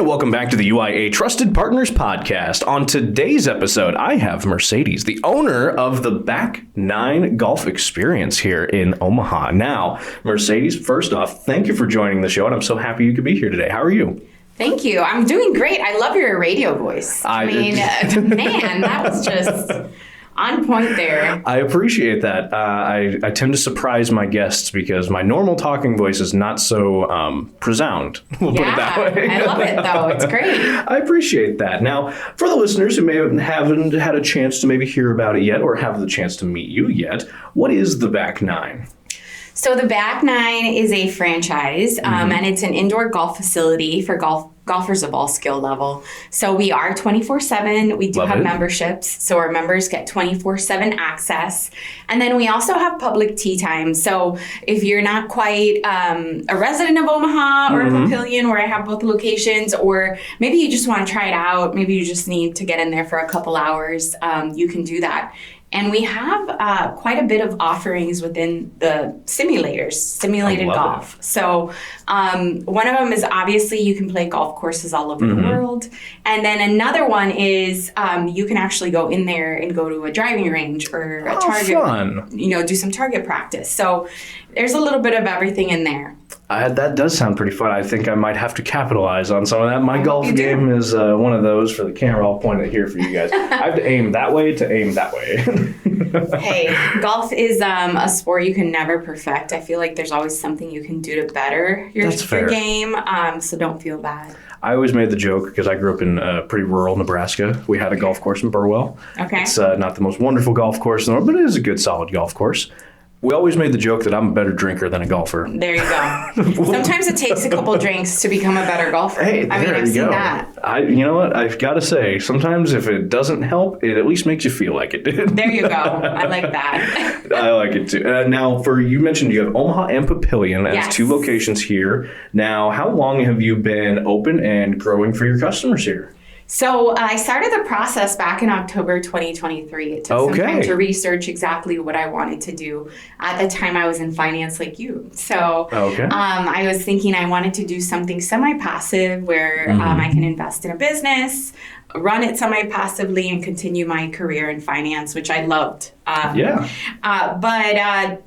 welcome back to the UIA Trusted Partners Podcast. On today's episode, I have Mercedes, the owner of the Back 9 Golf Experience here in Omaha. Now, Mercedes, first off, thank you for joining the show, and I'm so happy you could be here today. How are you? Thank you. I'm doing great. I love your radio voice. I mean, man, that was just on point there. I appreciate that. I tend to surprise my guests because my normal talking voice is not so resound. We'll put it that way. I love it, though. It's great. I appreciate that. Now, for the listeners who haven't had a chance to maybe hear about it yet or have the chance to meet you yet, what is the Back 9? So the Back 9 is a franchise, and it's an indoor golf facility for golfers of all skill level. So we are 24/7. We do have memberships, so our members get 24/7 access. And then we also have public tee time. So if you're not quite a resident of Omaha or Papillion, where I have both locations, or maybe you just want to try it out, maybe you just need to get in there for a couple hours, you can do that. And we have quite a bit of offerings within the simulators, simulated golf. So one of them is obviously you can play golf courses all over the world. And then another one is you can actually go in there and go to a driving range or a target, fun. Do some target practice. So there's a little bit of everything in there. That does sound pretty fun. I think I might have to capitalize on some of that. My golf game is one of those for the camera. I'll point it here for you guys. I have to aim that way to aim that way. Hey, golf is a sport you can never perfect. I feel like there's always something you can do to better your game, so don't feel bad. I always made the joke because I grew up in pretty rural Nebraska. We had a golf course in Burwell. Okay. It's not the most wonderful golf course in the world, but it is a good, solid golf course. We always made the joke that I'm a better drinker than a golfer. There you go. Sometimes it takes a couple drinks to become a better golfer. Hey, I've seen that. You know what? I've got to say, sometimes if it doesn't help, it at least makes you feel like it did. There you go. I like that. I like it too. Now, you mentioned you have Omaha and Papillion as two locations here. Now, how long have you been open and growing for your customers here? So I started the process back in October 2023. It took some time to research exactly what I wanted to do. At the time, I was in finance like you. So I was thinking I wanted to do something semi-passive where I can invest in a business, run it semi-passively, and continue my career in finance, which I loved.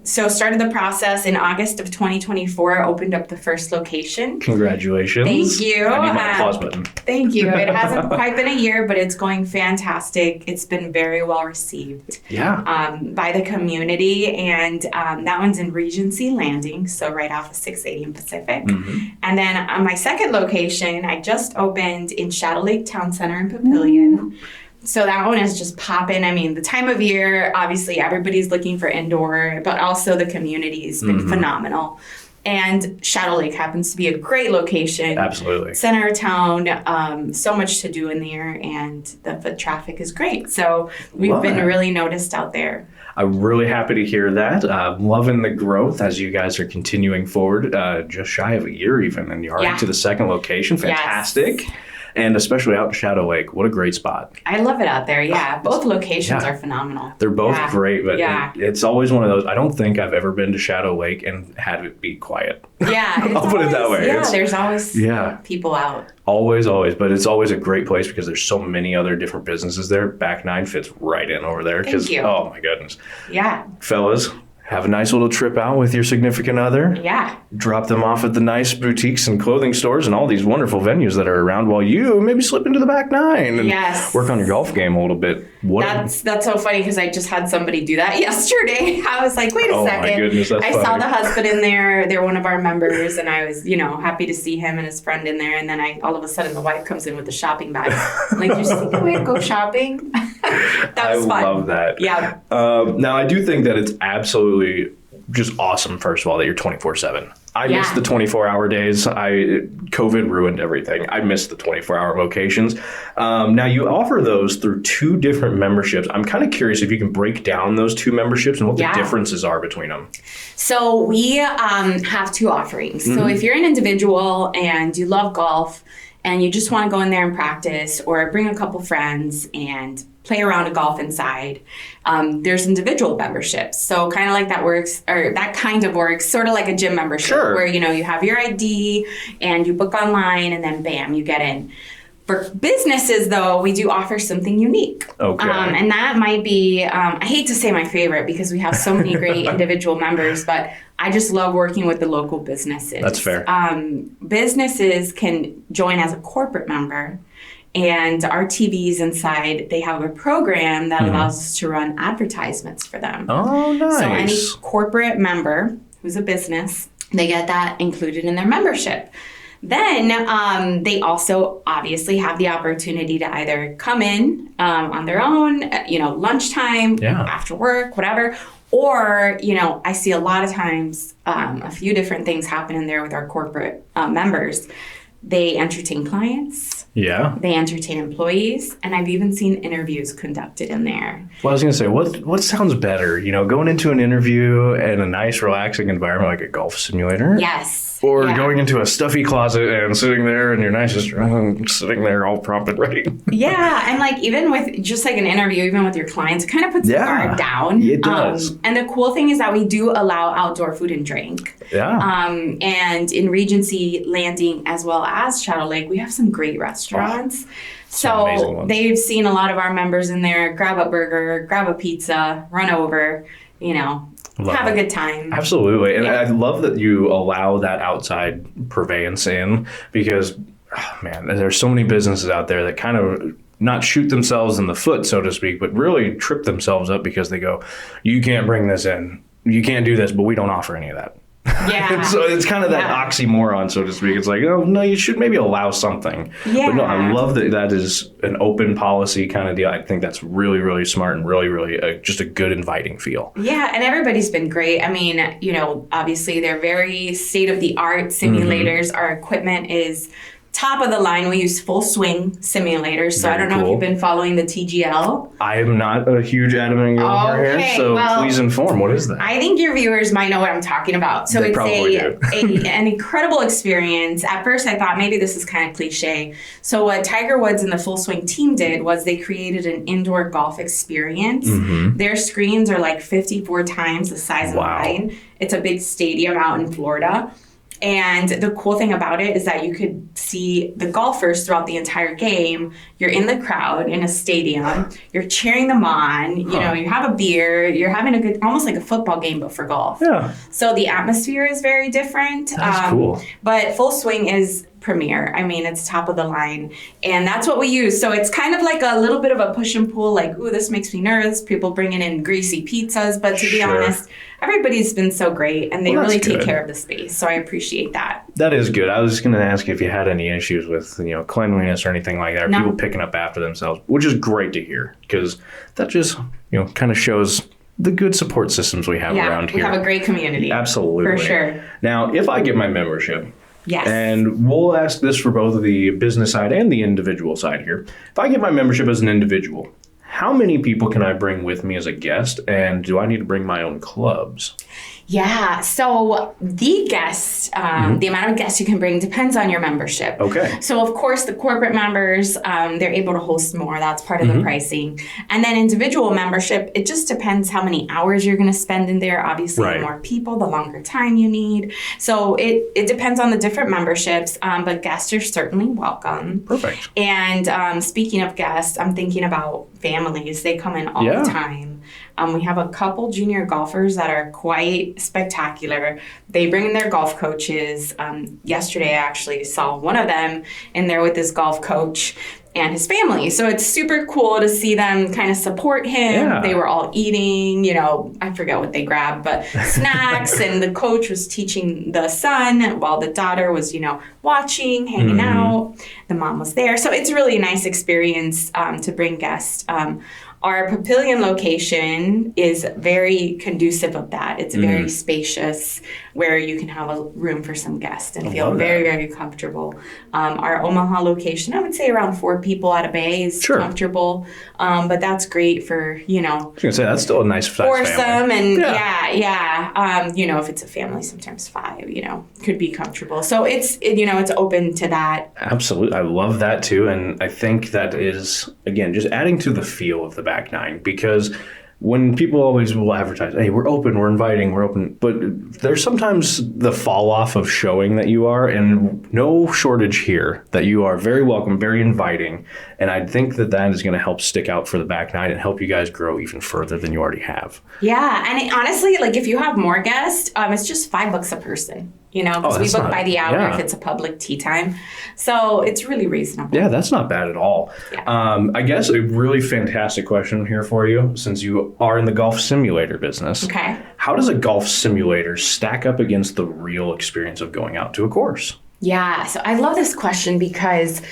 So started the process in August of 2024, opened up the first location. Congratulations. Thank you. I need my applause button. Thank you. It hasn't quite been a year, but it's going fantastic. It's been very well received by the community. And that one's in Regency Landing, so right off of 680 and Pacific. And then my second location, I just opened in Shadow Lake Town Center in Papillion. So that one is just popping. I mean, the time of year, obviously everybody's looking for indoor, but also the community's been phenomenal. And Shadow Lake happens to be a great location. Absolutely. Center of town, so much to do in there, and the foot traffic is great. So we've been really noticed out there. I'm really happy to hear that. Loving the growth as you guys are continuing forward, just shy of a year even, and you're already to the second location. Fantastic. Yes. And especially out in Shadow Lake. What a great spot. I love it out there, Both locations are phenomenal. They're both great, but it's always one of those. I don't think I've ever been to Shadow Lake and had it be quiet. Yeah. I'll put it that way. Yeah, there's always people out. Always. But it's always a great place because there's so many other different businesses there. Back 9 fits right in over there. Thank you. Oh, my goodness. Yeah. Fellas, have a nice little trip out with your significant other. Yeah. Drop them off at the nice boutiques and clothing stores and all these wonderful venues that are around while you maybe slip into the Back 9 and work on your golf game a little bit. That's so funny because I just had somebody do that yesterday. I was like, wait a second. My goodness, that's funny. Saw the husband in there. They're one of our members, and I was, happy to see him and his friend in there. And then all of a sudden the wife comes in with the shopping bag. I'm like, you're just thinking, way to go shopping. That was fun. I love that. Yeah. Now, I do think that it's absolutely just awesome, first of all, that you're 24/7. I miss the 24-hour days. COVID ruined everything. I miss the 24-hour locations. Now, you offer those through two different memberships. I'm kind of curious if you can break down those two memberships and what the differences are between them. So we have two offerings. So if you're an individual and you love golf and you just want to go in there and practice or bring a couple friends and play around a golf inside, there's individual memberships. So kind of like that works, or that kind of works, sort of like a gym membership where, you have your ID and you book online and then bam, you get in. For businesses, though, we do offer something unique. Okay. And that might be, I hate to say my favorite because we have so many great individual members, but I just love working with the local businesses. That's fair. Businesses can join as a corporate member, and our TVs inside, they have a program that allows us to run advertisements for them. Oh, nice. So any corporate member who's a business, they get that included in their membership. Then they also obviously have the opportunity to either come in on their own, lunchtime, after work, whatever. Or, I see a lot of times a few different things happen in there with our corporate members. They entertain clients. Yeah. They entertain employees. And I've even seen interviews conducted in there. Well, I was going to say, what sounds better? Going into an interview in a nice, relaxing environment like a golf simulator? Yes. Or going into a stuffy closet and sitting there in your nicest room, sitting there all prompt and ready. Yeah. And even with just like an interview, even with your clients, it kind of puts the guard down. It does. And the cool thing is that we do allow outdoor food and drink. Yeah. And in Regency Landing as well as Shadow Lake, we have some great restaurants. So they've seen a lot of our members in there grab a burger, grab a pizza, run over, have a good time. Absolutely. And I love that you allow that outside purveyance in because, there's so many businesses out there that kind of not shoot themselves in the foot, so to speak, but really trip themselves up because they go, you can't bring this in. You can't do this, but we don't offer any of that. Yeah. So it's kind of that oxymoron, so to speak. It's like, oh, no, you should maybe allow something. Yeah. But no, I love that is an open policy kind of deal. I think that's really, really smart and really, really just a good inviting feel. Yeah, and everybody's been great. I mean, obviously they're very state-of-the-art simulators. Our equipment is top of the line. We use full swing simulators. So I don't know if you've been following the TGL. I am not a huge adamant gamer here, so please inform. What is that? I think your viewers might know what I'm talking about. So it's an incredible experience. At first, I thought maybe this is kind of cliche. So what Tiger Woods and the Full Swing team did was they created an indoor golf experience. Their screens are like 54 times the size of mine. It's a big stadium out in Florida. And the cool thing about it is that you could see the golfers throughout the entire game. You're in the crowd in a stadium. You're cheering them on. You have a beer. You're having a good, almost like a football game, but for golf. Yeah. So the atmosphere is very different. That's cool. But Full Swing is premier. I mean, it's top of the line. And that's what we use. So it's kind of like a little bit of a push and pull, like, ooh, this makes me nervous. People bringing in greasy pizzas. But to be honest, everybody's been so great, and they really take care of the space. So I appreciate that. That is good. I was just going to ask you if you had any issues with, cleanliness or anything like that, or people picking up after themselves, which is great to hear, because that just, kind of shows the good support systems we have around here. We have a great community. Absolutely. For sure. Now, if I get my membership, and we'll ask this for both the business side and the individual side here. If I get my membership as an individual, how many people can I bring with me as a guest, and do I need to bring my own clubs? Yeah, so the guest, the amount of guests you can bring depends on your membership. Okay. So, of course, the corporate members, they're able to host more. That's part of the pricing. And then individual membership, it just depends how many hours you're going to spend in there. Obviously, the more people, the longer time you need. So it depends on the different memberships, but guests are certainly welcome. Perfect. And speaking of guests, I'm thinking about families. They come in all the time. We have a couple junior golfers that are quite spectacular. They bring in their golf coaches. Yesterday, I actually saw one of them in there with his golf coach and his family. So it's super cool to see them kind of support him. Yeah. They were all eating, I forget what they grabbed, but snacks. And the coach was teaching the son while the daughter was, watching, hanging out. The mom was there. So it's really a nice experience to bring guests. Our Papillion location is very conducive of that. It's very spacious. where you can have a room for some guests and feel very, very comfortable. Our Omaha location, I would say around 4 people at a bay is comfortable. But that's great for, I was going to say, that's still a nice size foursome family. And if it's a family, sometimes 5, could be comfortable. So it's open to that. Absolutely. I love that too. And I think that is, again, just adding to the feel of the back nine, because when people always will advertise, hey, we're open, we're inviting, we're open. But there's sometimes the fall off of showing that you are, and no shortage here, that you are very welcome, very inviting. And I think that is going to help stick out for the back nine and help you guys grow even further than you already have. Yeah. And honestly, if you have more guests, it's just $5 a person. Because we book by the hour if it's a public tea time. So it's really reasonable. Yeah, that's not bad at all. Yeah. I guess a really fantastic question here for you, since you are in the golf simulator business. Okay. How does a golf simulator stack up against the real experience of going out to a course? Yeah, so I love this question because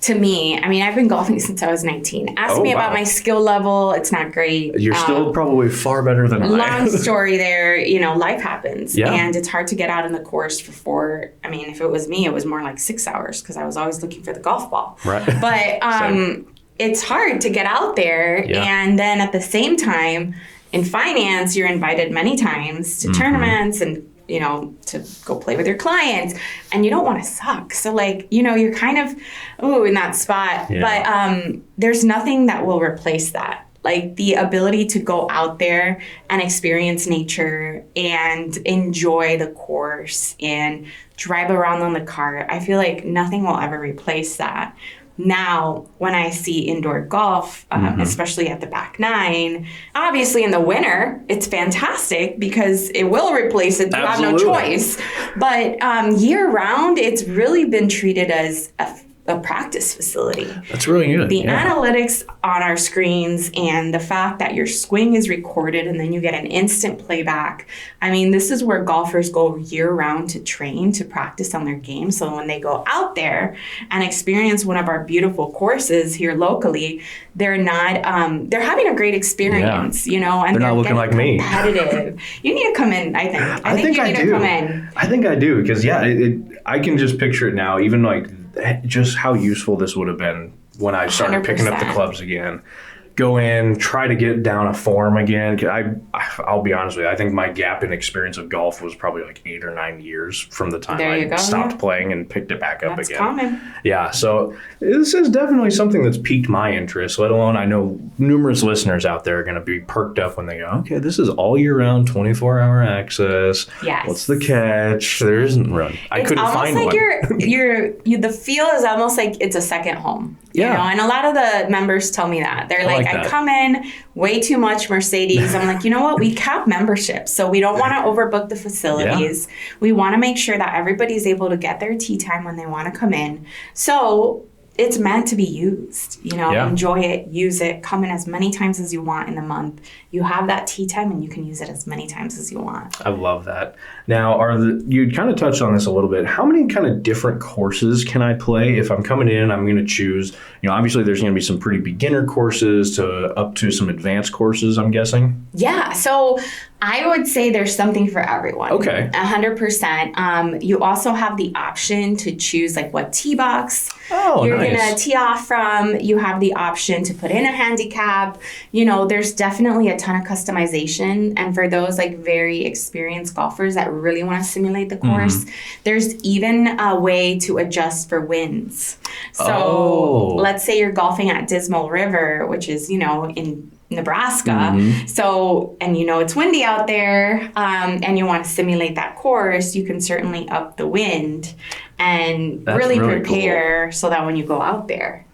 to me, I've been golfing since I was 19. Ask me about my skill level. It's not great. You're still probably far better than I. Long story there. Life happens. Yeah. And it's hard to get out in the course for 4. If it was me, it was more like 6 hours because I was always looking for the golf ball. Right. But it's hard to get out there. Yeah. And then at the same time, in finance, you're invited many times to tournaments and to go play with your clients, and you don't want to suck. So you're kind of, in that spot. Yeah. But there's nothing that will replace that. The ability to go out there and experience nature and enjoy the course and drive around on the cart. I feel like nothing will ever replace that. Now, when I see indoor golf, especially at the back nine, obviously in the winter, it's fantastic because it will replace it. You have no choice. But year round, it's really been treated as a practice facility. That's really good. The analytics on our screens and the fact that your swing is recorded and then you get an instant playback. This is where golfers go year round to train, to practice on their game. So when they go out there and experience one of our beautiful courses here locally, they're not, they're having a great experience, and they're not looking like me. Competitive. You need to come in, I think. I think you need to come in. I think I do, because I can just picture it now, even just how useful this would have been when I started 100%. Picking up the clubs again. Go in, try to get down a form again. I'll be honest with you, I think my gap in experience of golf was probably 8 or 9 years from the time I stopped playing and picked it back up again. That's common. Yeah, so this is definitely something that's piqued my interest, let alone I know numerous listeners out there are going to be perked up when they go, okay, this is all year round, 24-hour access. Yes. What's the catch? There isn't one. I couldn't find one. The feel is almost like it's a second home. Yeah. And a lot of the members tell me that. They're I come in way too much Mercedes. I'm like, you know what? We cap memberships, so we don't want to overbook the facilities. Yeah. We want to make sure that everybody's able to get their tee time when they want to come in. So it's meant to be used, enjoy it, use it, come in as many times as you want in the month. You have that tee time and you can use it as many times as you want. I love that. Now, you kind of touched on this a little bit. How many kind of different courses can I play? If I'm coming in, I'm going to choose, obviously there's going to be some pretty beginner courses up to some advanced courses, I'm guessing. Yeah. So I would say there's something for everyone. Okay. 100%. You also have the option to choose what tee box you're going to tee off from. You have the option to put in a handicap. There's definitely a ton of customization. And for those very experienced golfers that really want to simulate the course, there's even a way to adjust for winds. So let's say you're golfing at Dismal River, which is, in Nebraska. So, and it's windy out there, and you want to simulate that course, you can certainly up the wind and really prepare so that when you go out there,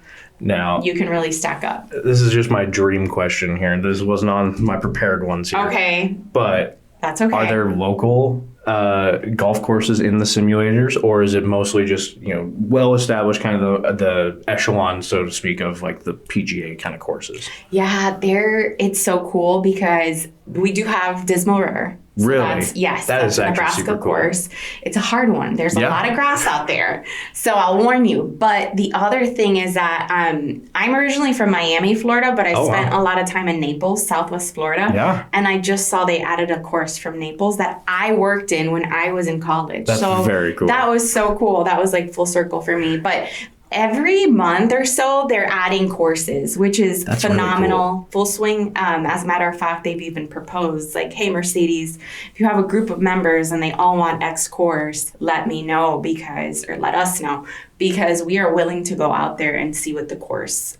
now you can really stack up. This is just my dream question here. This wasn't on my prepared ones here. Okay. But that's okay. Are there local golf courses in the simulators, or is it mostly just well established kind of the echelon, so to speak, of the PGA kind of courses? Yeah, it's so cool because we do have Dismal River. So really? Yes. That is actually Nebraska super cool. course. It's a hard one. There's a lot of grass out there. So I'll warn you. But the other thing is that I'm originally from Miami, Florida, but I spent a lot of time in Naples, Southwest Florida. Yeah. And I just saw they added a course from Naples that I worked in when I was in college. That's very cool. That was so cool. That was like full circle for me. But every month or so, they're adding courses, which is phenomenal. Really cool. Full swing. As a matter of fact, they've even proposed, like, hey, Mercedes, if you have a group of members and they all want X course, let me know or let us know, because we are willing to go out there and see what the course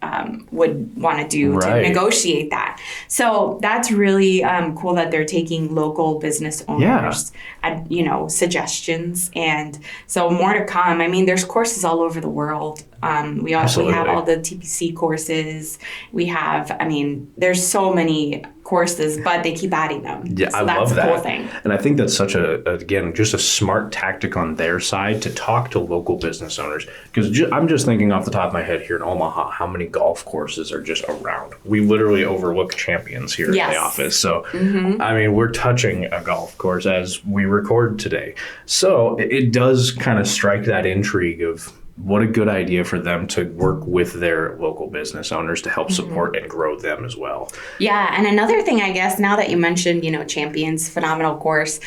would want to do to negotiate that. So that's really cool that they're taking local business owners, suggestions. And so more to come. I mean, there's courses all over the world. We have all the TPC courses. There's so many courses, but they keep adding them. Yeah, so I that's love that. A cool thing. And I think that's such just a smart tactic on their side to talk to local business owners. Because I'm just thinking off the top of my head here in Omaha, how many golf courses are just around. We literally overlook Champions here in the office. So, we're touching a golf course as we record today. So it does kind of strike that intrigue of what a good idea for them to work with their local business owners to help support and grow them as well. Yeah. And another thing, I guess, now that you mentioned, Champions, phenomenal course,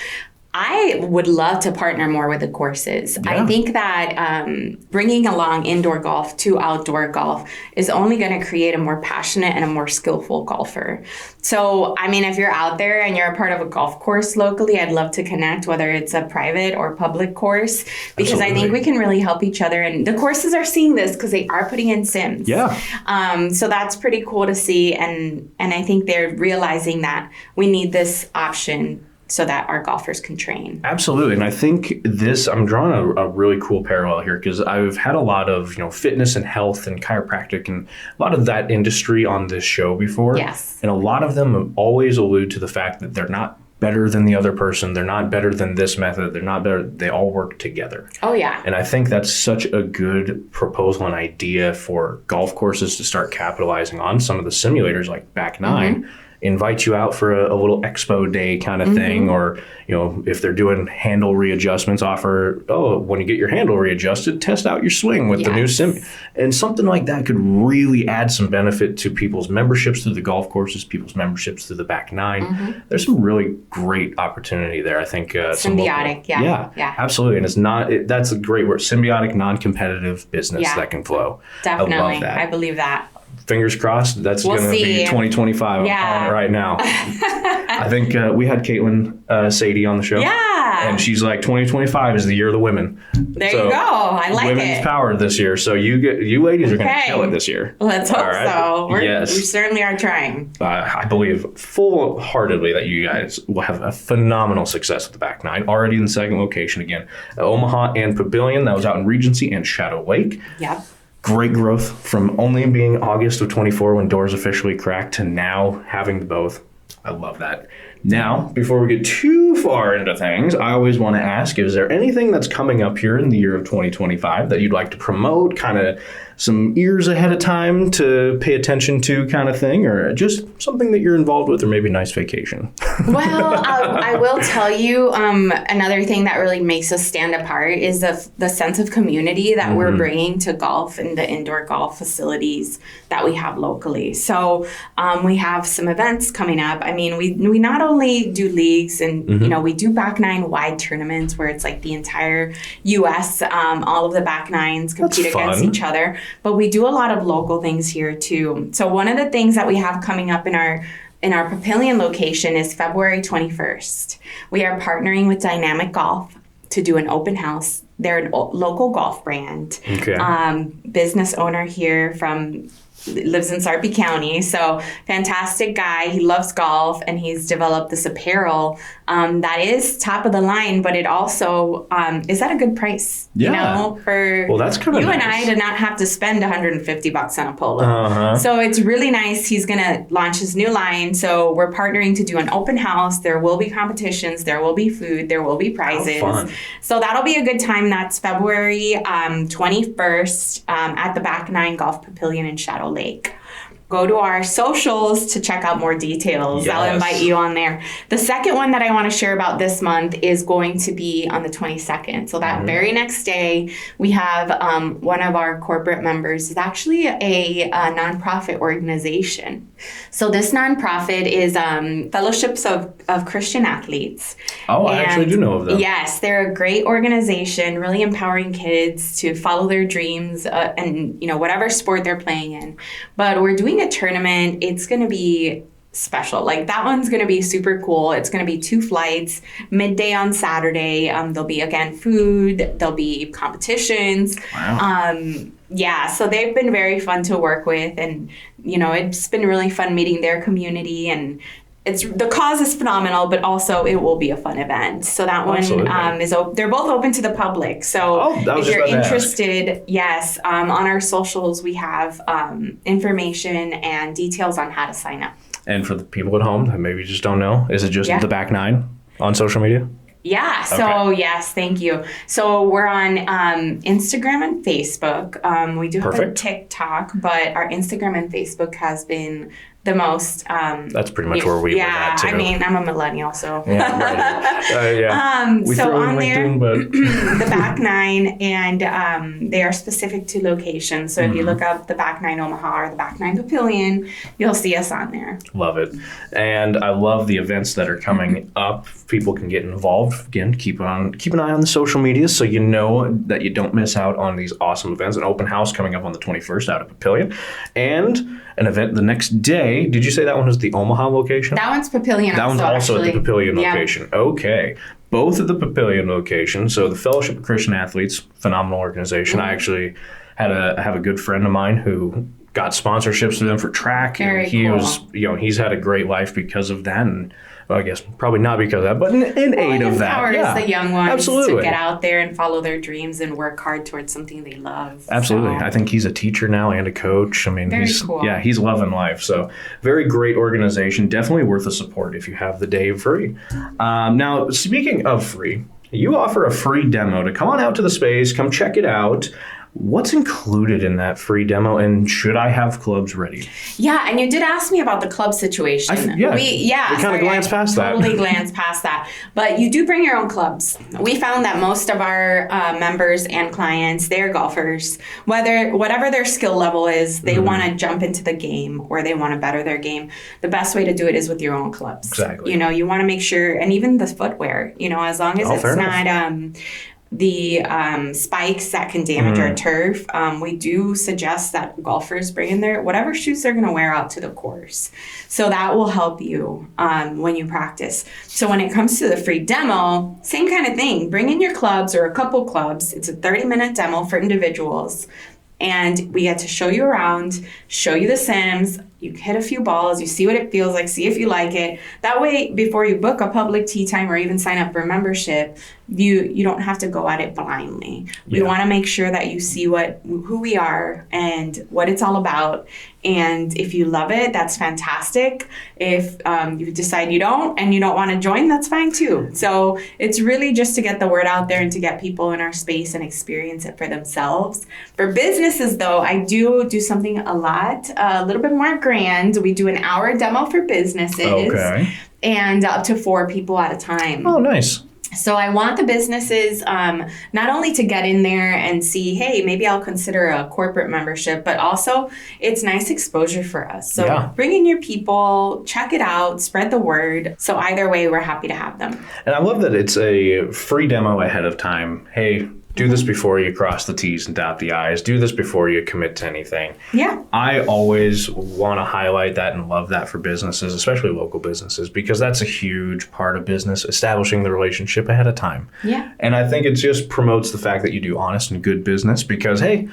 I would love to partner more with the courses. Yeah. I think that bringing along indoor golf to outdoor golf is only going to create a more passionate and a more skillful golfer. So, if you're out there and you're a part of a golf course locally, I'd love to connect, whether it's a private or public course, because I think we can really help each other. And the courses are seeing this because they are putting in sims. Yeah. So that's pretty cool to see. And I think they're realizing that we need this option so that our golfers can train. Absolutely. And I think I'm drawing a really cool parallel here because I've had a lot of, fitness and health and chiropractic and a lot of that industry on this show before. Yes. And a lot of them always allude to the fact that they're not better than the other person. They're not better than this method. They're not better. They all work together. Oh, yeah. And I think that's such a good proposal and idea for golf courses to start capitalizing on. Some of the simulators like Back Nine invite you out for a little expo day kind of thing, or if they're doing handle readjustments, offer when you get your handle readjusted, test out your swing with the new sim, and something like that could really add some benefit to people's memberships through the golf courses, people's memberships through the Back Nine. There's some really great opportunity there. I think symbiotic, yeah, absolutely, and it's not that's a great word, symbiotic, non-competitive business that can flow. Definitely, I love that. I believe that. Fingers crossed, that's going to be 2025. I'm calling it right now. I think we had Caitlin Sadie on the show. Yeah. And she's like, 2025 is the year of the women. There you go. I like women's power this year. So you ladies are going to kill it this year. Let's hope so. We certainly are trying. I believe full-heartedly that you guys will have a phenomenal success with the Back Nine. Already in the second location again. Omaha and Papillion. That was out in Regency and Shadow Lake. Yep. Great growth from only being August of 24 when doors officially cracked to now having both. I love that. Now, before we get too far into things, I always want to ask, is there anything that's coming up here in the year of 2025 that you'd like to promote, kind of some ears ahead of time to pay attention to kind of thing, or just something that you're involved with, or maybe a nice vacation? Well, I will tell you another thing that really makes us stand apart is the sense of community that we're bringing to golf and the indoor golf facilities that we have locally. So we have some events coming up. We not only do leagues and we do Back Nine wide tournaments where it's like the entire U.S. All of the Back Nines compete against each other. But we do a lot of local things here too. So one of the things that we have coming up in our Papillion location is February 21st. We are partnering with Dynamic Golf to do an open house. They're a local golf brand. Okay. Business owner here lives in Sarpy County. So fantastic guy. He loves golf and he's developed this apparel that is top of the line, but it also is at a good price. Yeah. For that's kind of you nice. And I to not have to spend $150 on a polo. So it's really nice. He's going to launch his new line. So we're partnering to do an open house. There will be competitions. There will be food. There will be prizes. Fun. So that'll be a good time. That's February 21st at the Back Nine Golf Papillion in Shadow Lake. go to our socials to check out more details. Yes. I'll invite you on there. The second one that I want to share about this month is going to be on the 22nd. So that very next day, we have one of our corporate members is actually a nonprofit organization. So this nonprofit is Fellowships of Christian Athletes. Oh, I actually do know of them. Yes, they're a great organization, really empowering kids to follow their dreams and, whatever sport they're playing in. But we're doing a tournament. It's going to be special. Like that one's going to be super cool. It's going to be 2 flights, midday on Saturday. There'll be, again, food. There'll be competitions. Wow. Yeah, so they've been very fun to work with. And, it's been really fun meeting their community. And the cause is phenomenal, but also it will be a fun event. So that one they're both open to the public. So if you're interested, yes, on our socials, we have information and details on how to sign up. And for the people at home that maybe just don't know, is it just the Back Nine on social media? Yeah. So yes, thank you. So we're on Instagram and Facebook. We do have a TikTok, but our Instagram and Facebook has been the most. That's pretty much where we were at too. I mean, I'm a millennial, so. Yeah, right. We so throw on in LinkedIn, there, the Back Nine, and they are specific to locations. So if you look up the Back Nine Omaha or the Back Nine Papillion, you'll see us on there. Love it. And I love the events that are coming up. People can get involved. Again, keep an eye on the social media so you know that you don't miss out on these awesome events. An open house coming up on the 21st out of Papillion, and an event the next day. Did you say that one was the Omaha location? That one's Papillion. That one's also at the Papillion location. Okay. Both at the Papillion location. So the Fellowship of Christian Athletes, phenomenal organization. I actually have a good friend of mine who got sponsorships for them for track. Very and he cool. was, he's had a great life because of that. And well, I guess probably not because of that, but in aid of that. It empowers the young ones absolutely. to get out there and follow their dreams and work hard towards something they love. Absolutely. So. I think he's a teacher now and a coach. I mean, he's cool. He's loving life. So very great organization. Definitely worth the support if you have the day free. Now, speaking of free, you offer a free demo to come on out to the space, come check it out. What's included in that free demo, and should I have clubs ready? Yeah, and you did ask me about the club situation. We kind of glanced past that. Totally glanced past that. But you do bring your own clubs. We found that most of our members and clients, they're golfers. Whatever their skill level is, they want to jump into the game or they want to better their game. The best way to do it is with your own clubs. Exactly. You want to make sure, and even the footwear, as long as it's not the spikes that can damage our turf, we do suggest that golfers bring in their whatever shoes they're going to wear out to the course. So that will help you when you practice. So when it comes to the free demo, same kind of thing. Bring in your clubs or a couple clubs. It's a 30-minute demo for individuals. And we get to show you around, show you the sims. You hit a few balls, you see what it feels like, see if you like it. That way, before you book a public tee time or even sign up for a membership, you don't have to go at it blindly. We want to make sure that you see who we are and what it's all about. And if you love it, that's fantastic. If you decide you don't and you don't want to join, that's fine too. So it's really just to get the word out there and to get people in our space and experience it for themselves. For businesses, though, I do something a little bit more grand. We do an hour demo for businesses and up to 4 people at a time. Oh, nice. So I want the businesses not only to get in there and see, hey, maybe I'll consider a corporate membership, but also it's nice exposure for us. So bring in your people, check it out, spread the word. So either way, we're happy to have them. And I love that it's a free demo ahead of time. Hey, do this before you cross the T's and dot the I's. Do this before you commit to anything. Yeah. I always want to highlight that and love that for businesses, especially local businesses, because that's a huge part of business, establishing the relationship ahead of time. Yeah. And I think it just promotes the fact that you do honest and good business because, hey,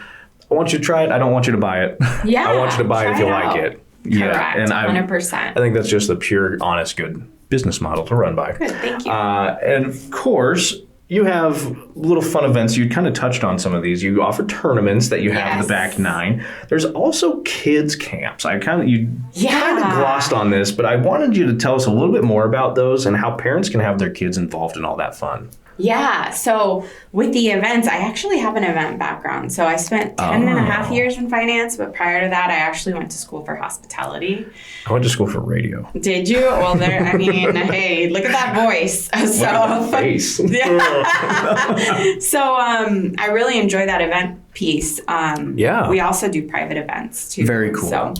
I want you to try it. I don't want you to buy it. Yeah. I want you to buy it if you like it. Correct. And 100%. I think that's just the pure, honest, good business model to run by. Good. Thank you. And of course, you have little fun events. You kind of touched on some of these. You offer tournaments that you have in the back 9. There's also kids camps. You kind of glossed on this, but I wanted you to tell us a little bit more about those and how parents can have their kids involved in all that fun. Yeah. So with the events, I actually have an event background. So I spent 10 and a half years in finance, but prior to that, I actually went to school for hospitality. I went to school for radio. Did you? Well, hey, look at that voice. So, look at that face. Yeah. So I really enjoy that event piece. We also do private events too. Very cool. So,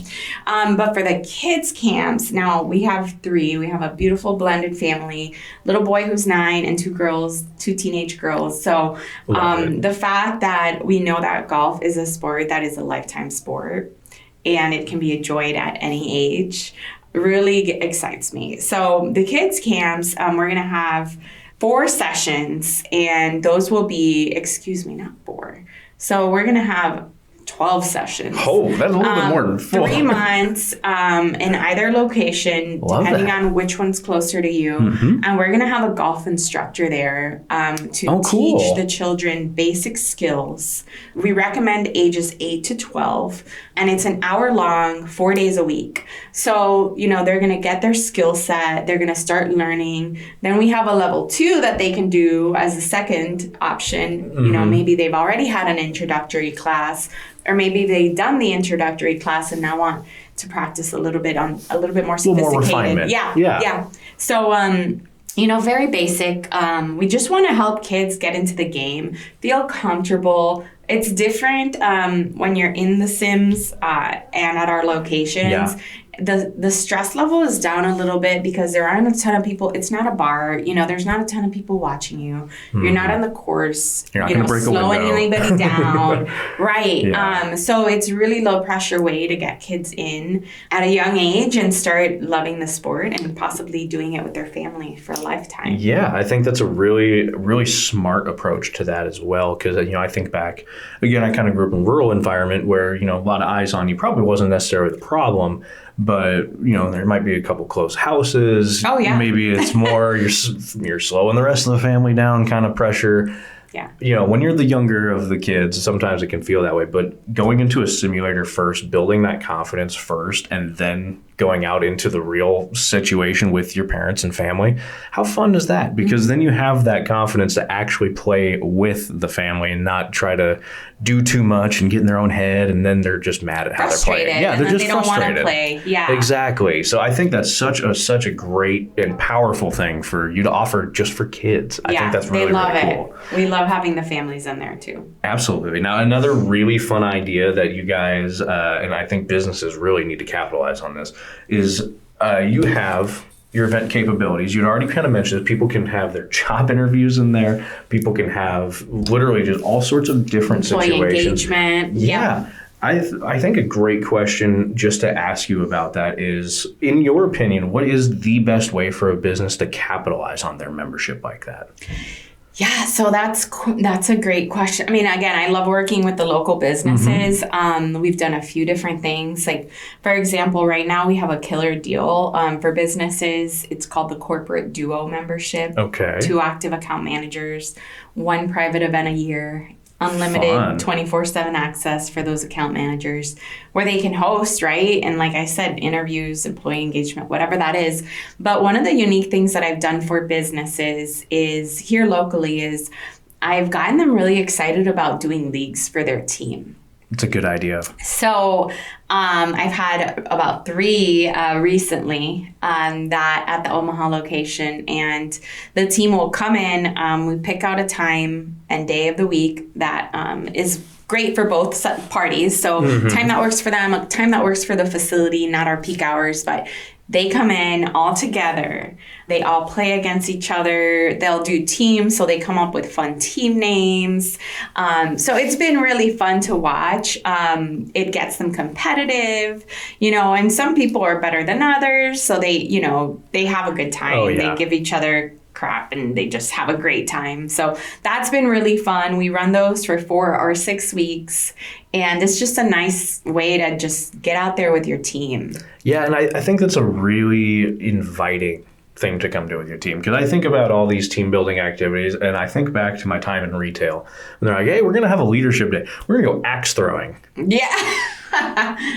but for the kids camps, now we have 3. We have a beautiful blended family, little boy who's 9 and 2 girls, 2 teenage girls. So the fact that we know that golf is a sport that is a lifetime sport and it can be enjoyed at any age really excites me. So the kids camps, we're going to have 4 sessions and those will be, not 4. So we're going to have 12 sessions. Oh, that's a little bit more than 4. 3 months in either location, depending on which one's closer to you. Mm-hmm. And we're going to have a golf instructor there to teach the children basic skills. We recommend ages 8 to 12, and it's an hour long, 4 days a week. So, they're going to get their skill set. They're going to start learning. Then we have a level 2 that they can do as a second option. Mm-hmm. Maybe they've already had an introductory class, or maybe they've done the introductory class and now want to practice a little bit more sophisticated. A little more refinement. Yeah. So, very basic. We just want to help kids get into the game, feel comfortable. It's different when you're in the Sims and at our locations. Yeah. The stress level is down a little bit because there aren't a ton of people. It's not a bar. There's not a ton of people watching you. Mm-hmm. You're not on the course. You're not going to break slowing a window. anybody down. Right. Yeah. So it's really low pressure way to get kids in at a young age and start loving the sport and possibly doing it with their family for a lifetime. Yeah, I think that's a really, really smart approach to that as well. Because, I think back, again, I kind of grew up in a rural environment where, a lot of eyes on you probably wasn't necessarily the problem. But, there might be a couple close houses. Oh, yeah. Maybe it's more you're slowing the rest of the family down kind of pressure. Yeah. When you're the younger of the kids, sometimes it can feel that way. But going into a simulator first, building that confidence first, and then going out into the real situation with your parents and family, how fun is that? Because then you have that confidence to actually play with the family and not try to do too much and get in their own head, and then they're just mad at how they're playing. Yeah, they're just frustrated. They don't want to play. Yeah, exactly. So I think that's such a great and powerful thing for you to offer just for kids. I think that's really, really cool. We love having the families in there too. Absolutely. Now, another really fun idea that you guys and I think businesses really need to capitalize on this is you have your event capabilities. You'd already kind of mentioned that people can have their job interviews in there. People can have literally just all sorts of different situations. Engagement. Yeah. I think a great question just to ask you about that is, in your opinion, what is the best way for a business to capitalize on their membership like that? Yeah, so that's a great question. I mean, again, I love working with the local businesses. Mm-hmm. We've done a few different things. Like, for example, right now we have a killer deal for businesses. It's called the Corporate Duo membership. Okay. 2 active account managers, 1 private event a year, unlimited 24/7 access for those account managers where they can host, right? And like I said, interviews, employee engagement, whatever that is. But one of the unique things that I've done for businesses is here locally is I've gotten them really excited about doing leagues for their team. It's a good idea. So I've had about 3 recently that at the Omaha location, and the team will come in. We pick out a time and day of the week that is great for both parties. So time that works for them, time that works for the facility, not our peak hours, but they come in all together. They all play against each other. They'll do teams, so they come up with fun team names. So it's been really fun to watch. It gets them competitive, and some people are better than others. So they have a good time. Oh, yeah. They give each other crap and they just have a great time. So that's been really fun. We run those for 4 or 6 weeks, and it's just a nice way to just get out there with your team. Yeah, and I think that's a really inviting thing to come do with your team, because I think about all these team building activities and I think back to my time in retail and they're like, hey, we're going to have a leadership day. We're going to go axe throwing. Yeah.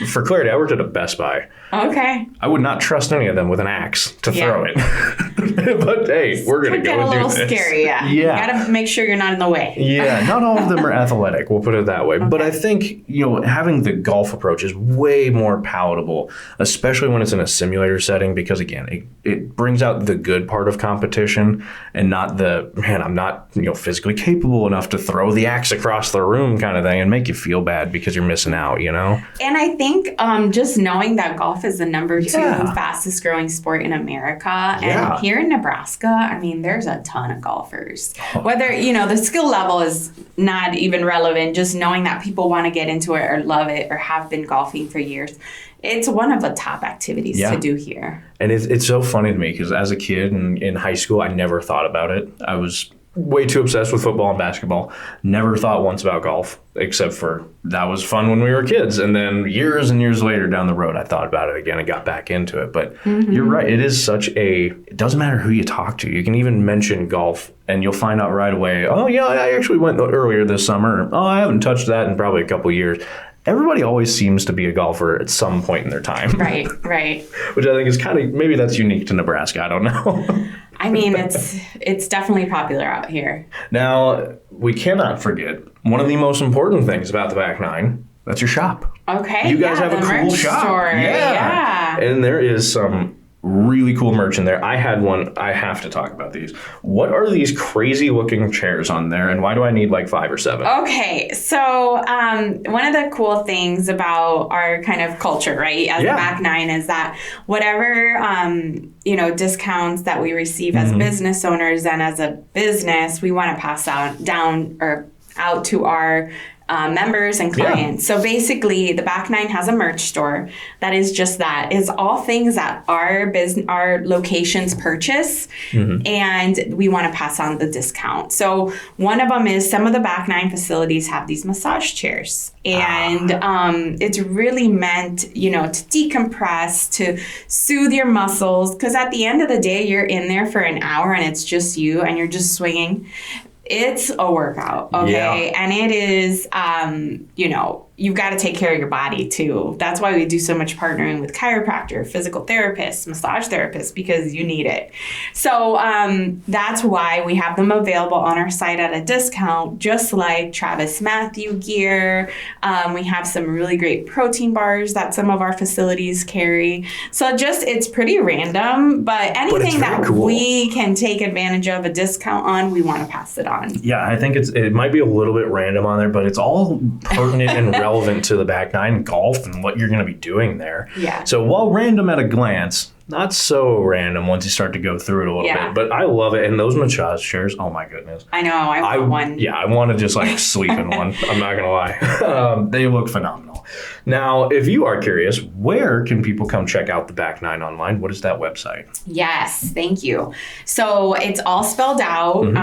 For clarity, I worked at a Best Buy. Okay. I would not trust any of them with an axe to throw it. But hey, we're going to go and do this. It's a little scary, yeah. You got to make sure you're not in the way. Yeah, not all of them are athletic. We'll put it that way. Okay. But I think, having the golf approach is way more palatable, especially when it's in a simulator setting, because again, it brings out the good part of competition and not the, man, I'm not, physically capable enough to throw the axe across the room kind of thing and make you feel bad because you're missing out, And I think just knowing that golf is the number 2 fastest growing sport in America. And here in Nebraska, I mean, there's a ton of golfers. Whether, the skill level is not even relevant, just knowing that people want to get into it or love it or have been golfing for years. It's one of the top activities to do here. And it's so funny to me because as a kid in high school, I never thought about it. I was way too obsessed with football and basketball. Never thought once about golf, except for that was fun when we were kids. And then years and years later down the road, I thought about it again and got back into it. But you're right. It is it doesn't matter who you talk to. You can even mention golf and you'll find out right away, oh, yeah, I actually went earlier this summer. Oh, I haven't touched that in probably a couple of years. Everybody always seems to be a golfer at some point in their time. Right. Which I think is maybe that's unique to Nebraska. I don't know. I mean, it's definitely popular out here. Now, we cannot forget one of the most important things about the Back Nine. That's your shop. Okay. You guys have a cool shop. Store. Yeah. And there is some really cool merch in there. I had one. I have to talk about these. What are these crazy looking chairs on there, and why do I need like 5 or 7? Okay, so one of the cool things about our kind of culture, right, as the Back Nine, is that whatever discounts that we receive as business owners and as a business, we want to pass out to our members and clients. So basically, the Back Nine has a merch store that is just that. It's all things that our locations purchase, and we want to pass on the discount. So one of them is some of the Back Nine facilities have these massage chairs, and it's really meant, to decompress, to soothe your muscles, because at the end of the day, you're in there for an hour and it's just you and you're just swinging. It's a workout, okay? Yeah. And it is, you've got to take care of your body too. That's why we do so much partnering with chiropractor, physical therapists, massage therapists, because you need it. So that's why we have them available on our site at a discount, just like Travis Matthew gear. We have some really great protein bars that some of our facilities carry. So it's pretty random, but anything that we can take advantage of a discount on, we want to pass it on. Yeah, I think it might be a little bit random on there, but it's all pertinent and relevant to the Back Nine golf and what you're going to be doing there. Yeah. So while random at a glance, not so random once you start to go through it a little bit. But I love it. And those massage chairs, oh my goodness. I know. I want one. Yeah, I want to just sleep in one. I'm not going to lie. They look phenomenal. Now, if you are curious, where can people come check out the Back Nine online? What is that website? Yes, thank you. So it's all spelled out,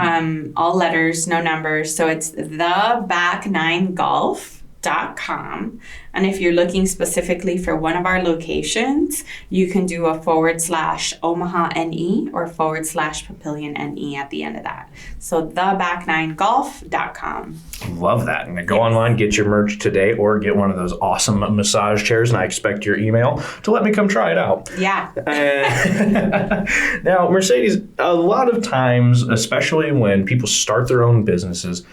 all letters, no numbers. So it's theback9golf.com. And if you're looking specifically for one of our locations, you can do a /Omaha NE or /Papillion NE at the end of that. So theback9golf.com. Love that. And go online, get your merch today, or get one of those awesome massage chairs. And I expect your email to let me come try it out. Yeah. Now, Mercedes, a lot of times, especially when people start their own businesses,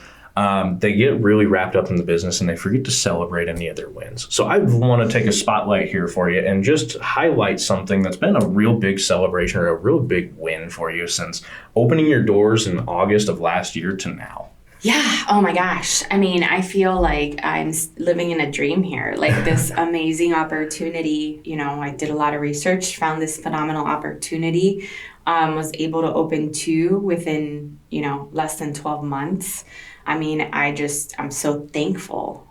they get really wrapped up in the business and they forget to celebrate any of their wins. So I want to take a spotlight here for you and just highlight something that's been a real big celebration or a real big win for you since opening your doors in August of last year to now. Yeah. Oh my gosh. I mean, I feel like I'm living in a dream here, like this amazing opportunity. I did a lot of research, found this phenomenal opportunity, was able to open 2 within, less than 12 months. I mean, I'm so thankful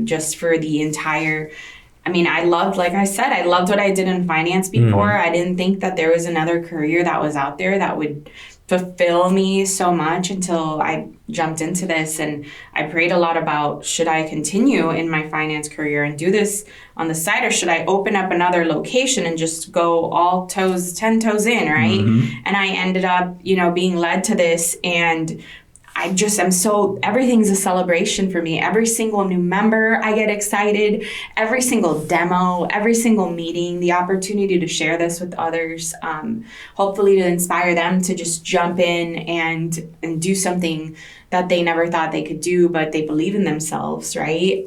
just for the entire, I loved what I did in finance before. I didn't think that there was another career that was out there that would fulfill me so much until I jumped into this. And I prayed a lot about, should I continue in my finance career and do this on the side, or should I open up another location and just go 10 toes in, right? And I ended up, being led to this, and I just am everything's a celebration for me. Every single new member, I get excited. Every single demo, every single meeting, the opportunity to share this with others, hopefully to inspire them to just jump in and do something that they never thought they could do, but they believe in themselves, right?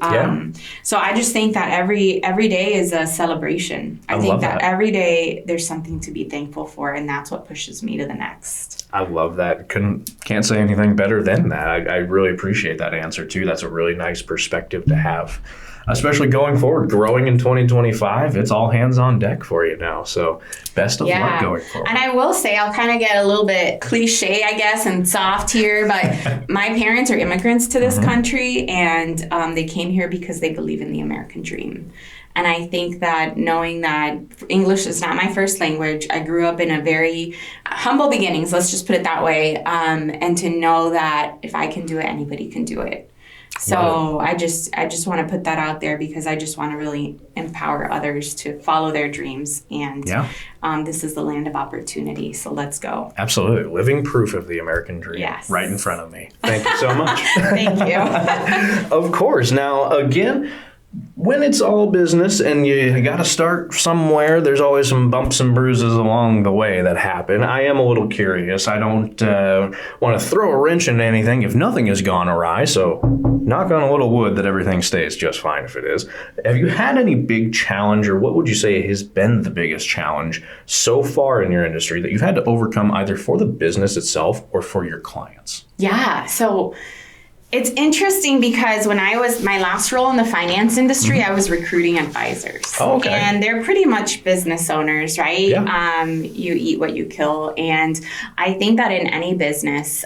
So I just think that every day is a celebration. I think that every day there's something to be thankful for, and that's what pushes me to the next. I love that. Can't say anything better than that. I really appreciate that answer too. That's a really nice perspective to have, especially going forward, growing in 2025. It's all hands on deck for you now. So best of luck going forward. And I will say, I'll kind of get a little bit cliche, I guess, and soft here, but my parents are immigrants to this country, and they came here because they believe in the American dream. And I think that knowing that English is not my first language, I grew up in a very humble beginnings, let's just put it that way, and to know that if I can do it, anybody can do it. So I just want to put that out there because I just want to really empower others to follow their dreams. And this is the land of opportunity. So let's go. Absolutely. Living proof of the American dream. Yes. Right in front of me. Thank you so much. Thank you. Of course. Now, again, when it's all business and you got to start somewhere, there's always some bumps and bruises along the way that happen. I am a little curious. I don't want to throw a wrench into anything if nothing has gone awry. So knock on a little wood that everything stays just fine if it is. Have you had any big challenge, or what would you say has been the biggest challenge so far in your industry that you've had to overcome either for the business itself or for your clients? Yeah. So it's interesting because when I was my last role in the finance industry, I was recruiting advisors. Oh, okay. And they're pretty much business owners, right? Yeah. You eat what you kill. And I think that in any business,